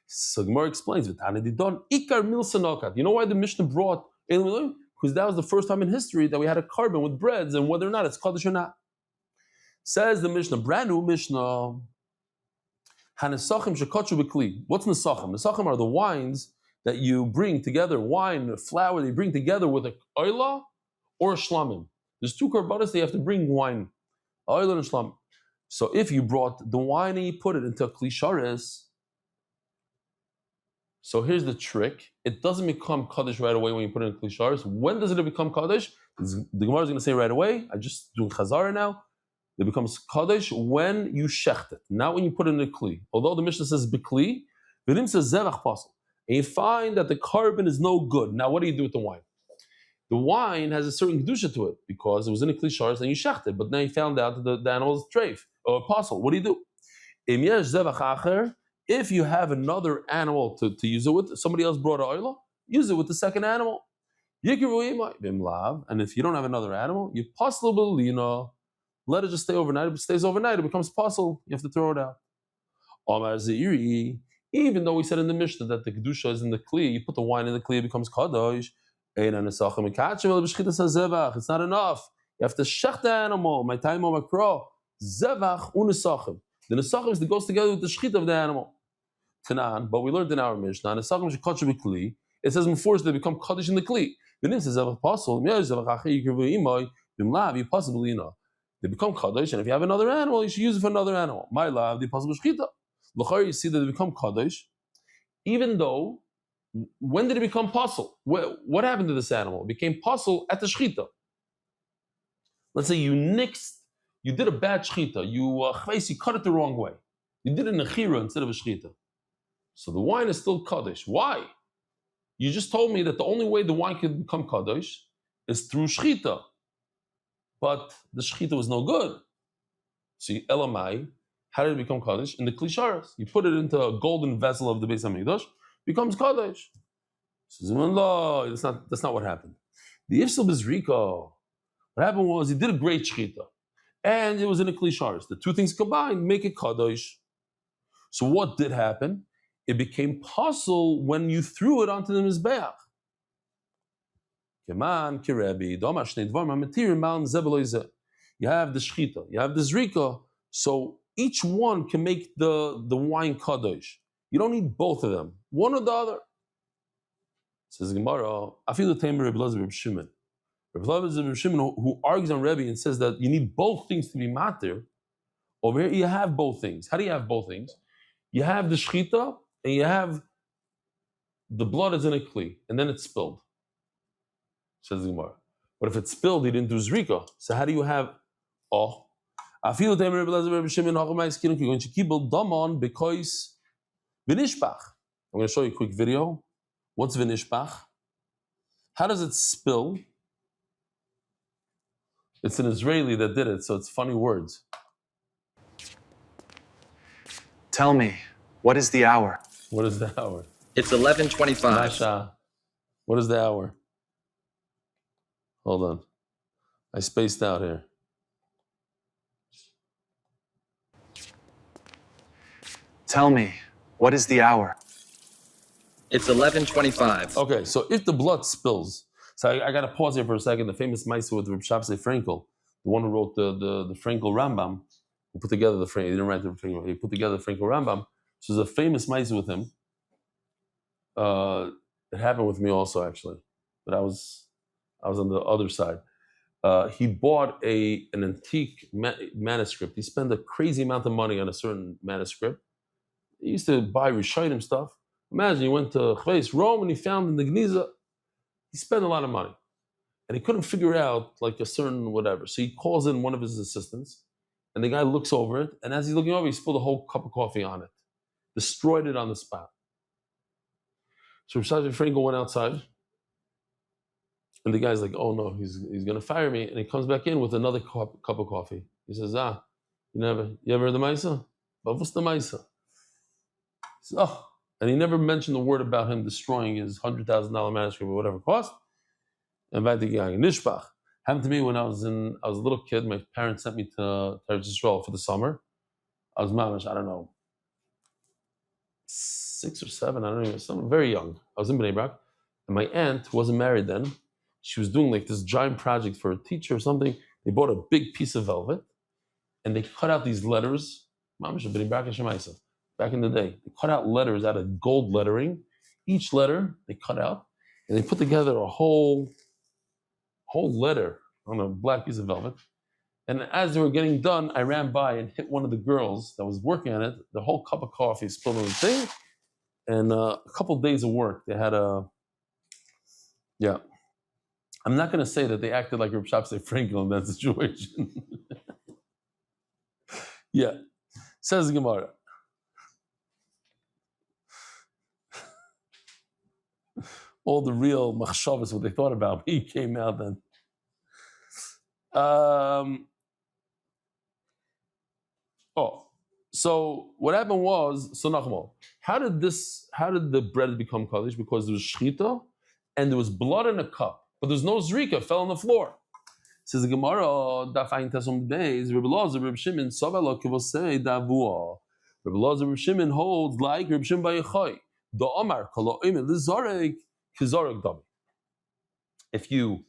So Gemara explains, you know why the Mishnah brought Eila Miluyim? Because that was the first time in history that we had a carbon with breads, and whether or not it's Kaddish or not. Says the Mishnah, brand new Mishnah. What's Nesachim? Nesachim are the wines that you bring together, wine, flour, they bring together with a oila or a shlamim. There's two karbanas, they have to bring wine, oila and shlamim. So if you brought the wine and you put it into a kli sharis, so here's the trick. It doesn't become Kaddish right away when you put it in Kli Sharis. When does it become Kaddish? The Gemara is going to say right away. I just doing Chazara now. It becomes Kaddish when you shecht it, not when you put it in a Kli. Although the Mishnah says Bikli, Vidim says Zevach Pasel. And you find that the carbon is no good. Now what do you do with the wine? The wine has a certain Kedusha to it because it was in a Kli Sharis and you shecht it. But now you found out that the animal is treif or apostle. What do you do? Im yesh Zevach Acher. If you have another animal to use it with, somebody else brought an oila, use it with the second animal. And if you don't have another animal, you possible, let it just stay overnight. If it stays overnight, it becomes possible. You have to throw it out. Even though we said in the Mishnah that the kedusha is in the kli, you put the wine in the kli, it becomes kadosh. It's not enough. You have to shech the animal. My time on my crow. Zevach unesachim. The nesachim is that goes together with the shechit of the animal. Tanan, but we learned in our Mishnah, nesachim shekotche b'kli. It says before they become kaddish in the kli. Then it says zevach pasul. You possibly they become kaddish, and if you have another animal, you should use it for another animal. My love, the possible shechita. L'chari, you see that they become kaddish, even though when did it become pasul? What happened to this animal? It became pasul at the shechita. Let's say you did a bad shechita. You cut it the wrong way. You did a nechira instead of a shechita. So the wine is still kaddish. Why? You just told me that the only way the wine can become kaddish is through shechita. But the shechita was no good. So elamai, how did it become kaddish? In the kli sharis. You put it into a golden vessel of the Beis Hamikdash, becomes kaddish. Says, that's not what happened. The ifsul bezrika. What happened was he did a great shechita. And it was in a kli sharis. The two things combined make it kaddish. So what did happen? It became pasul when you threw it onto the mizbeach. You have the shechita, you have the zrika, so each one can make the wine kaddish. You don't need both of them, one or the other. Says Gemara, Afilu Tamer Reb Elazar Reb Shimon. Reb Elazar Reb Shimon, who argues on Rebbe and says that you need both things to be matir. Over here, you have both things. How do you have both things? You have the shechita, and you have the blood is in a kli, and then it's spilled. Says the Gemara. But if it's spilled, he didn't do zrika. So how do you have? I feel that Reb Elazar Reb Shimon you're going to keep damon because v'nishpach. I'm going to show you a quick video. What's v'nishpach? How does it spill? It's an Israeli that did it, so it's funny words. Tell me, what is the hour? What is the hour? It's 11:25. Masha. What is the hour? Hold on. I spaced out here. Tell me, what is the hour? It's 11:25. Okay, so if the blood spills, so I got to pause here for a second. The famous Maisa with Reb Shabsai Frankel, the one who wrote the Frankel Rambam, who put together the Frankel, he didn't write the Frankel, he put together the Frankel Rambam. So there's a famous Maisa with him. It happened with me also, actually. but I was on the other side. He bought an antique manuscript. He spent a crazy amount of money on a certain manuscript. He used to buy Rishonim stuff. Imagine he went to Rome and he found in the Gniza. He spent a lot of money. And he couldn't figure out like a certain whatever. So he calls in one of his assistants, and the guy looks over it, and as he's looking over, he spilled a whole cup of coffee on it. Destroyed it on the spot. So Sergeant Frankel went outside, and the guy's like, oh no, he's gonna fire me. And he comes back in with another cup of coffee. He says, you ever heard the Maisa? But what's the Maisa? He says, oh. And he never mentioned the word about him destroying his $100,000 manuscript or whatever it cost. And Nishbach. Happened to me when I was a little kid. My parents sent me to Eretz Yisrael for the summer. I was mamish, I don't know, 6 or 7, I don't know, something very young. I was in Bnei Brak, and my aunt, who wasn't married then, she was doing like this giant project for a teacher or something. They bought a big piece of velvet, and they cut out these letters. Mamish Bnei Brak Shemaisa. Back in the day, they cut out letters out of gold lettering. Each letter they cut out, and they put together a whole letter on a black piece of velvet. And as they were getting done, I ran by and hit one of the girls that was working on it. The whole cup of coffee spilled on the thing. And a couple of days of work, they had I'm not going to say that they acted like Reb Shapsei Frankel in that situation. Says the Gemara. All the real machshavas, what they thought about me, came out then. So what happened was, so Nachmal, how did the bread become kaddish? Because there was shchita and there was blood in a cup, but there's no zrika, fell on the floor. Says the Gemara, Daf Ayin Tesum Beis, Reb Elazar, Reb Shimon, Savalo Kivosei Davua. Reb Elazar, Reb Shimon holds like Reb Shimon Bayechai. Do Amar Kalo Omer Lizarek Kizarek Dami. If you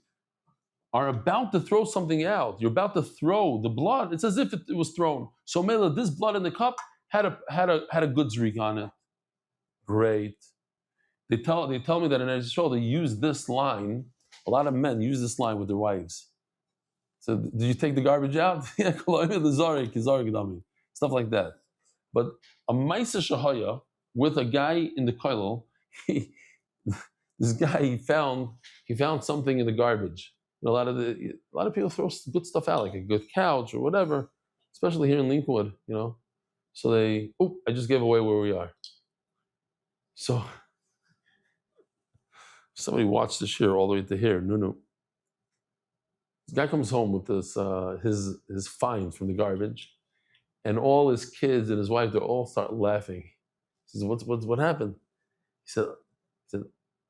are about to throw something out, you're about to throw the blood, it's as if it was thrown. So Mela, this blood in the cup had a good zrik on it. Great. They tell me that in Israel they use this line. A lot of men use this line with their wives. So, did you take the garbage out? Stuff like that. But a Maisa Shahaya with a guy in the koilel, this guy he found something in the garbage. A lot of people throw good stuff out, like a good couch or whatever, especially here in Lincolnwood, So I just gave away where we are. So somebody watched the shir all the way to here. No. This guy comes home with this his finds from the garbage, and all his kids and his wife, they all start laughing. He says, "What happened?" He said,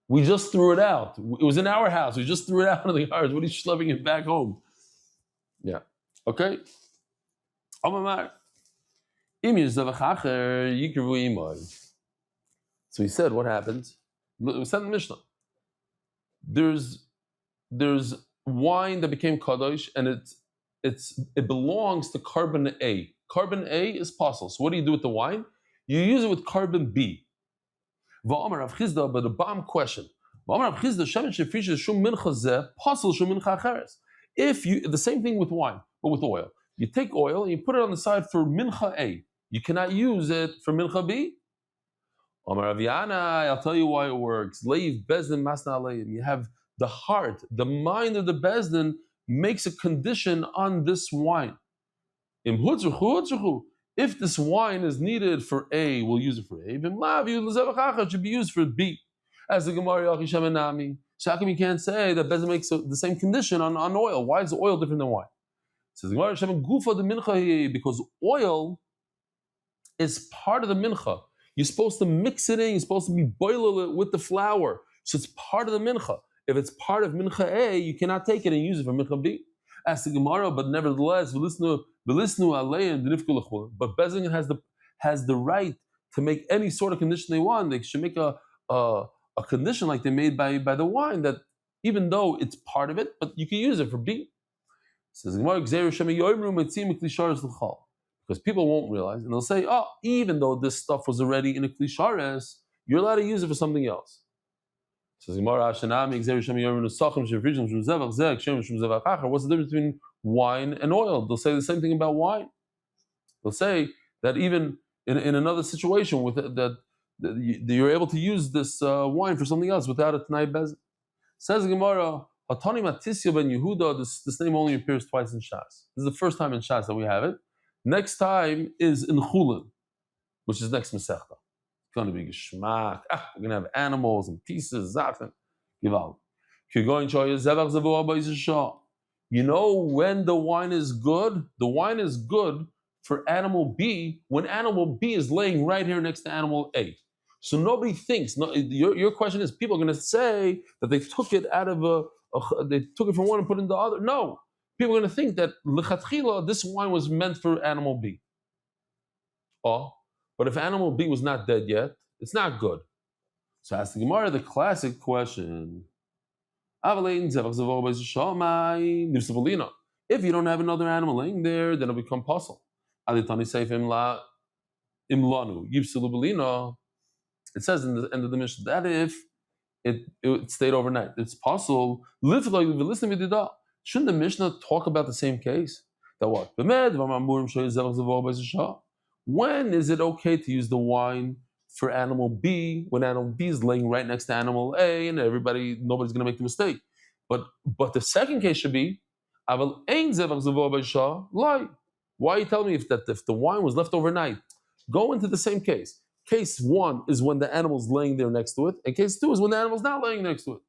"We just threw it out. It was in our house. We just threw it out in the garbage. What are you schlepping it back home?" Yeah. Okay. So he said, "What happened?" We said in the Mishnah. There's wine that became kadosh, and it belongs to carbon A. Carbon A is possible. So what do you do with the wine? You use it with carbon B. But the bomb question. If you, the same thing with wine, but with oil. You take oil and you put it on the side for mincha A. You cannot use it for mincha B. I'll tell you why it works. You have the heart, the mind of the bezdin makes a condition on this wine. If this wine is needed for A, we'll use it for A. It should be used for B. As the Gemara, so how come you can't say that bezdin makes the same condition on oil? Why is oil different than wine? It says because oil is part of the mincha. You're supposed to mix it in. You're supposed to be boiling it with the flour. So it's part of the mincha. If it's part of mincha A, you cannot take it and use it for mincha B. Ask the Gemara, but nevertheless, but Bezin has the right to make any sort of condition they want. They should make a condition like they made by the wine, that even though it's part of it, but you can use it for B. Says the Gemara, because people won't realize, and they'll say, even though this stuff was already in a kli shares, you're allowed to use it for something else. Says Gemara, what's the difference between wine and oil? They'll say the same thing about wine. They'll say that even in another situation with that you're able to use this wine for something else without a Tanai Bez. Says Gemara, Hatani Matisya ben Yehuda, this name only appears twice in Shas. This is the first time in Shas that we have it. Next time is in Chulin, which is next Masechta. It's going to be Geshmak. We're going to have animals and pieces, Zafen, Gival. You know when the wine is good? The wine is good for animal B when animal B is laying right here next to animal A. So nobody thinks. No, your question is, people are going to say that they took it out of they took it from one and put it in the other. No, people are going to think that lechatchila this wine was meant for animal B. Oh, but if animal B was not dead yet, it's not good. So ask the Gemara the classic question: if you don't have another animal laying there, then it'll become puzzle. It says in the end of the Mishnah that if it stayed overnight, it's possible. Shouldn't the Mishnah talk about the same case? That what? When is it okay to use the wine for animal B when animal B is laying right next to animal A and nobody's going to make the mistake? But the second case should be, why are you telling me if the wine was left overnight? Go into the same case. Case 1 is when the animal's laying there next to it, and case 2 is when the animal's not laying next to it.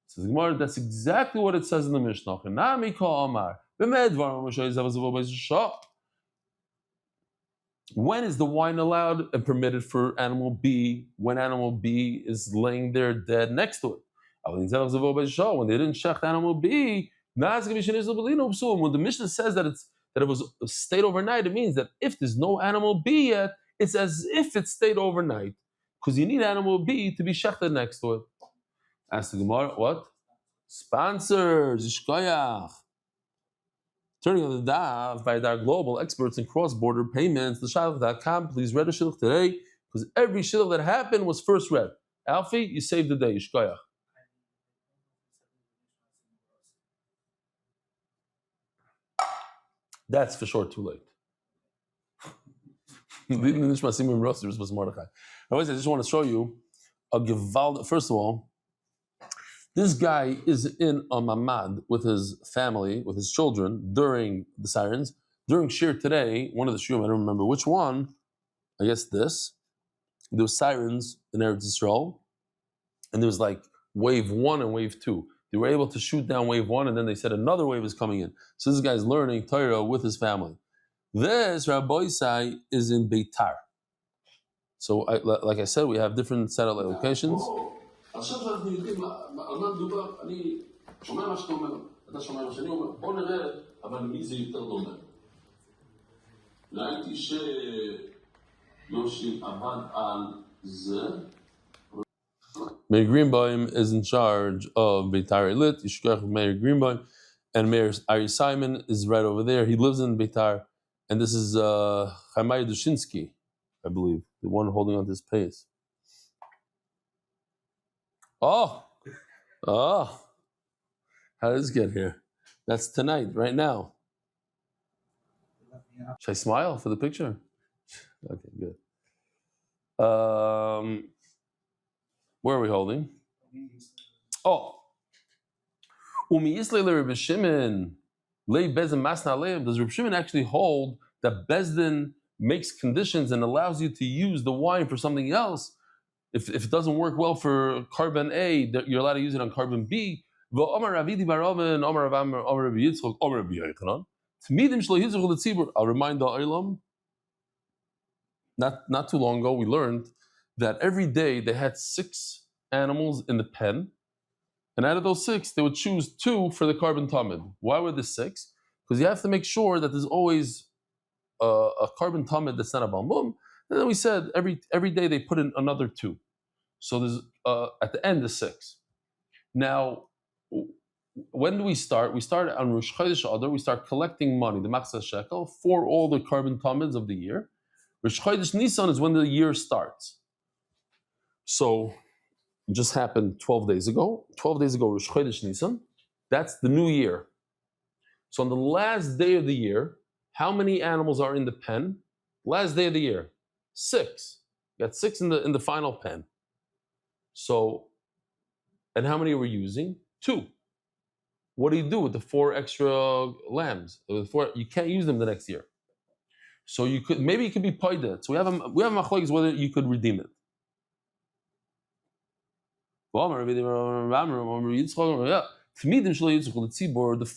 Says Gemara, that's exactly what it says in the Mishnah. When is the wine allowed and permitted for animal B? When animal B is laying there dead next to it. When they didn't shecht animal B, when the Mishnah says that it was stayed overnight, it means that if there's no animal B yet, it's as if it stayed overnight, because you need animal B to be shechted next to it. Ask the Gemara, what? Sponsors, Ishkoyach. Turning on the Daf by our global experts in cross-border payments, the shadchan.com, please read a shidduch today, because every shidduch that happened was first read. Alfie, you saved the day, Ishkoyach. That's for sure too late. I just want to show you a gewalt. First of all, this guy is in a mamad with his family, with his children, during the sirens. During Shir today, one of the Shurim, I don't remember which one, I guess this, there was sirens in Eretz Yisrael, and there was like wave 1 and wave 2. They were able to shoot down wave 1, and then they said another wave is coming in. So this guy's learning Torah with his family. This Rabbi Isai is in Beitar. So, like I said, we have different satellite locations. Meir Greenbaum is in charge of Beitar Elit. Yishkoch Meir Greenbaum, and Meir Ari Simon is right over there. He lives in Beitar. And this is Chaimai Dushinsky, I believe, the one holding on to his pace. Oh, how did this get here? That's tonight, right now. Should I smile for the picture? Okay, good. Where are we holding? Oh. Umi Yisrael Rebbe Shimon. Does Reb Shimon actually hold that Bezdin makes conditions and allows you to use the wine for something else? If it doesn't work well for carbon A, you're allowed to use it on carbon B. I'll remind the Olam, not too long ago, we learned that every day they had 6 animals in the pen. And out of those 6, they would choose 2 for the carbon tamid. Why were there 6? Because you have to make sure that there's always a carbon tamid that's not a balmum. And then we said every day they put in another 2. So there's at the end is 6. Now, when do we start? We start on Rosh Chodesh Adar. We start collecting money, the Machzah Shekel, for all the carbon tamids of the year. Rosh Chodesh Nisan is when the year starts. So It just happened 12 days ago. 12 days ago, Rosh Chodesh Nisan. That's the new year. So on the last day of the year, how many animals are in the pen? Last day of the year, 6. You got 6 in the final pen. So, and how many are we using? 2. What do you do with the 4 extra lambs? You can't use them the next year. So you could maybe it could be paida. So we have a machlokes whether you could redeem it. The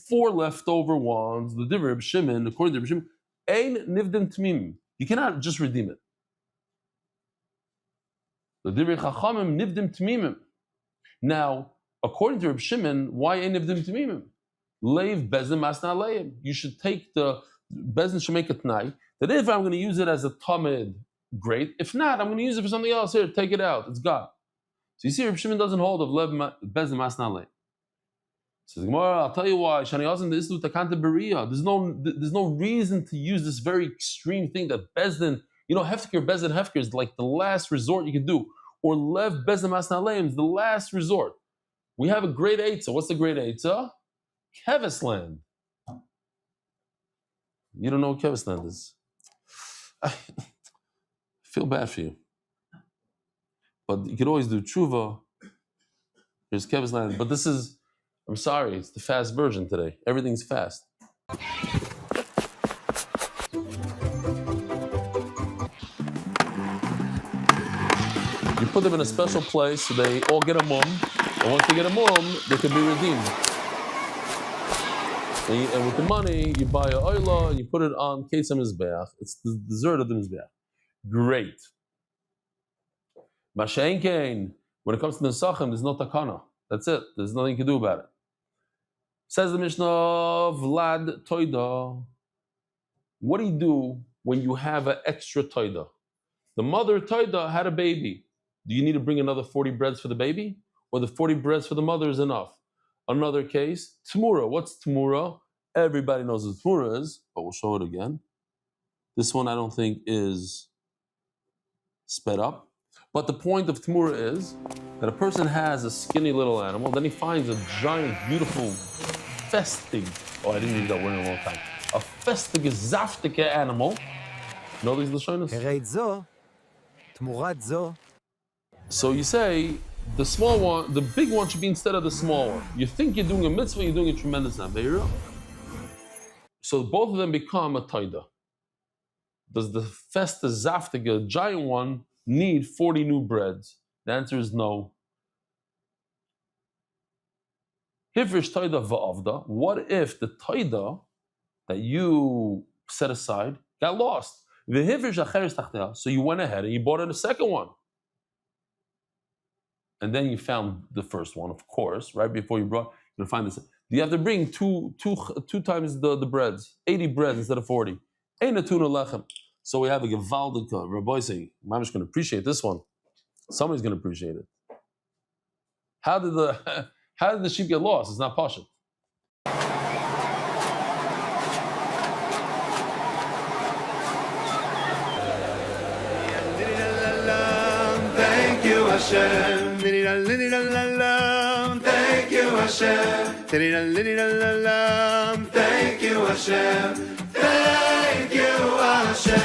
4 leftover ones, the divrei Reb Shimon, according to Reb Shimon, ein nivdim tmimim. You cannot just redeem it. The divrei chachamim nivdim tmimim. Now, according to Reb Shimon, why ein nivdim tmimim? Leiv bezin masna leim. You should take the bezin should make a tnai that if I'm going to use it as a tamid, great. If not, I'm going to use it for something else. Here, take it out. It's gone. So you see, Reb Shimon doesn't hold of bezin masna leim. Says the Gemara, I'll tell you why. There's no reason to use this very extreme thing that Bezdin, Hefker is like the last resort you can do. Or Lev Bezdin Masna Leim is the last resort. We have a great Eitzah. What's the great Eitzah? Keves land. You don't know what Keves land is. I feel bad for you. But you could always do tshuva. There's Keves land. But this is, I'm sorry, it's the fast version today. Everything's fast. You put them in a special place so they all get a mum. And once they get a mum, they can be redeemed. And with the money, you buy a oila and you put it on Kesem Mizbeach. It's the dessert of the Mizbeach. Great. Mashenkein, when it comes to the Nesachim, there's no takana. That's it. There's nothing you can do about it. Says the Mishnah, Vlad Toida. What do you do when you have an extra Toida? The mother Toida had a baby. Do you need to bring another 40 breads for the baby? Or the 40 breads for the mother is enough? Another case, Tmura. What's Tmura? Everybody knows what Tmura is, but we'll show it again. This one I don't think is sped up. But the point of Tmura is that a person has a skinny little animal, then he finds a giant, beautiful, festig. Oh, I didn't use that word in a long time. A festig, zaftige animal. You know these Lashonas? So you say, the small one, the big one should be instead of the small one. You think you're doing a mitzvah, you're doing a tremendous aveira. So both of them become a taida. Does the festa zaftige, giant one, need 40 new breads? The answer is no. Hifrish taida va'avda. What if the taida that you set aside got lost? So you went ahead and you bought in a second one. And then you found the first one, of course, right before you brought, you're gonna find this. You have to bring two times the breads, 80 breads instead of 40. Ain't a tuna lechem. So we have a gewaldika. Rabbi saying, Mamish gonna appreciate this one. Somebody's gonna appreciate it. How did the sheep get lost? It's not pashut. Thank you, Hashem. Thank you, Hashem. Thank you, Hashem. Thank you, Hashem.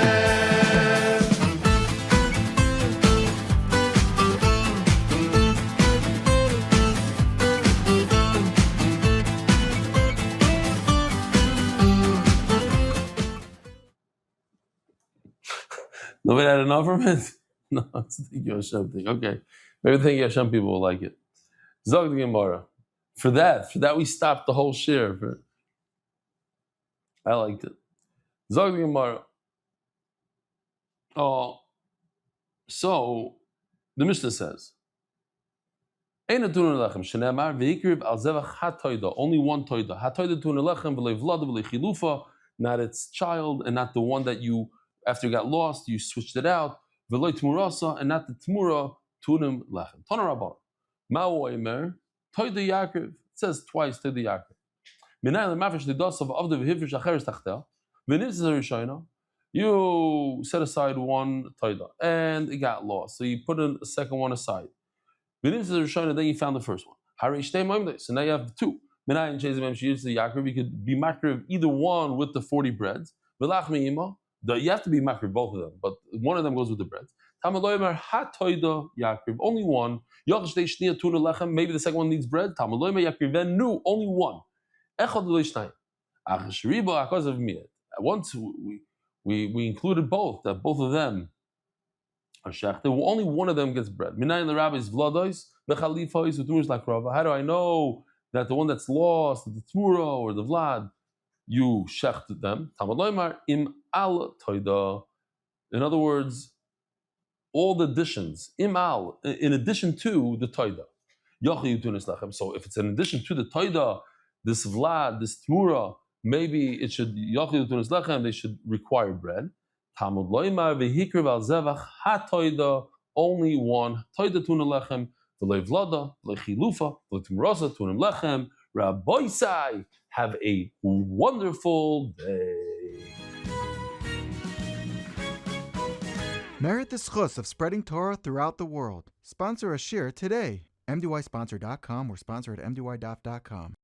Nobody had enough from it? No, it's a thank you Hashem thing. Okay. Maybe the thank you Hashem people will like it. Zog the Gemara. For that we stopped the whole share. I liked it. Zog the Gemara. Oh, so the Mishnah says, only one toida, not its child, and not the one that you, after you got lost, you switched it out. And not the tmura tunim lechem. Tana Rabban. Ma'u omer toida Yaakov. It says twice toida Yaakov. Minay lemafish lidos of avda v'hivrish acheres tachtel. V'nimtzes harishayna. You set aside one toida and it got lost, so you put a second one aside. Then you found the first one. So now you have two. You could be makriv either one with the 40 breads. You have to be makriv both of them, but one of them goes with the bread. Only one. Maybe the second one needs bread. Only one. Once we included both, that both of them are shechted. Only one of them gets bread. Minayin the rabbis vladois bechalifos u'tumurs like Rava. How do I know that the one that's lost, the tmura or the vlad, you shechted them? Talmud loymar im al toida. In other words, all the additions im al, in addition to the toida. So if it's in addition to the toida, this vlad, this tmura, maybe it should they should require bread. Talmud loymar vehikriv al zevach hatoida, only one toida tuna lechem v'lei vlada v'lei chilufa v'lei tmurasa tunim lechem. Rabboisai, have a wonderful day. Merit the schus of spreading Torah throughout the world. Sponsor a shir today. MDYsponsor.com or sponsor at MDYDaf.com.